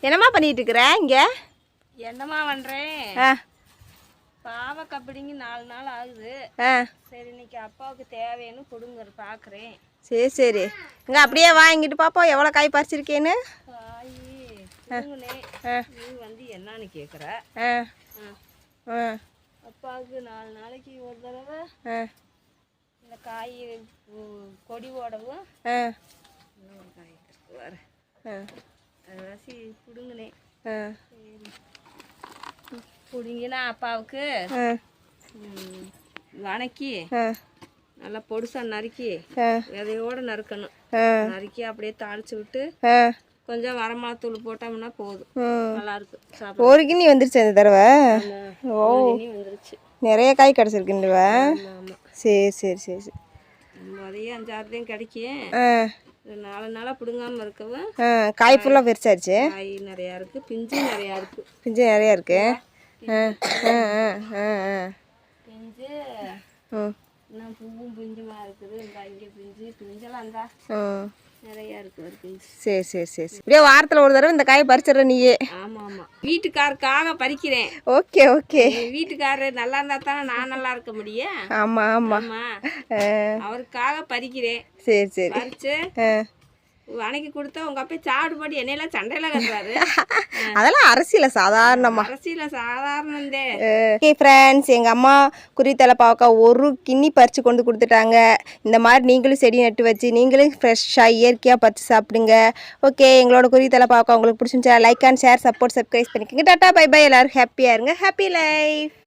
என்னம்மா பண்ணிட்டு இருக்கிற இங்க? என்னம்மா பண்றேன்? பாவக்காய் பிடிங்கி 4 நாள் ஆகுது. சரி இன்னைக்கு அப்பாவுக்கு தேவைன்னு கொடுங்க பாக்குறேன். சரி சரி, இங்க அப்படியே வாங்கிட்டு பாப்போம் எவ்வளோ காய் பறிச்சிருக்கேன்னு. காய் நீ வந்து என்னன்னு கேட்குற? அப்பாவுக்கு 4 நாளைக்கு ஒரு தடவை இந்த காய் கொடி ஓடவும் இன்னொரு காய் வர அதாசி பிடுங்கினேன். சரி பிடுங்கினா அப்பாவுக்கு வணக்கி நல்லா பொடுசா நறுக்கி விதையோடு நறுக்கணும். நறுக்கி அப்படியே தாளிச்சு விட்டு கொஞ்சம் வரமிளகாத்தூள் போட்டோம்னா போதும், நல்லா இருக்கும் சாப்பிட. ஒரு கிண்ணி வந்துருச்சு அந்த தடவை. ஓ வந்துருச்சு, நிறைய காய் கிடச்சிருக்குன்றவ. சரி சரி சரி சரி, அதையும் 5-6 தான் கிடைக்கும். 4 நாளாக பிடுங்காமல் இருக்கவும் காய் ஃபுல்லாக பெருசாச்சு. காய் நிறையா இருக்குது, பிஞ்சு நிறையா இருக்குது. பிஞ்சு நிறையா இருக்கு. பிஞ்சு இன்னும் பூவும் பிஞ்சுமா இருக்குது. இந்த இங்கே பிஞ்செல்லாம் இருந்தா நிறையா இருக்குது ஒரு பிஞ்சு. சரி சரி சரி, இப்படியே வாரத்தில் ஒரு தடவை இந்த காயை பறிச்சிடுற நீயே? ஆமாம் ஆமாம், வீட்டுக்காருக்காக பறிக்கிறேன். ஓகே ஓகே, வீட்டுக்காரர் நல்லா இருந்தால் தானே நான் நல்லா இருக்க முடியும். ஆமாம் ஆமாம், அவருக்காக பறிக்கிறேன். சரி சரி, பறிச்சு வணக்கி கொடுத்தா உங்கள் அப்பா சாப்பிடுபாடி என்னையெல்லாம் சண்டையெல்லாம் கட்டுறாரு. அதெல்லாம் அரசியல சாதாரணமா, அரசியல சாதாரணந்தே. ஓகே ஃப்ரெண்ட்ஸ், எங்கள் அம்மா குறித்தலை பாவக்காய் ஒரு கிண்ணி பறித்து கொண்டு கொடுத்துட்டாங்க. இந்த மாதிரி நீங்களும் செடி நட்டு வச்சு நீங்களும் ஃப்ரெஷ்ஷாக இயற்கையாக பறித்து சாப்பிடுங்க. ஓகே, எங்களோட குறித்தலை பாவக்காய் உங்களுக்கு பிடிச்சிருந்துச்சா like and share, support, subscribe பண்ணிக்கோங்க. டாட்டா பை பை, எல்லோரும் ஹாப்பியாக இருங்க. Happy life.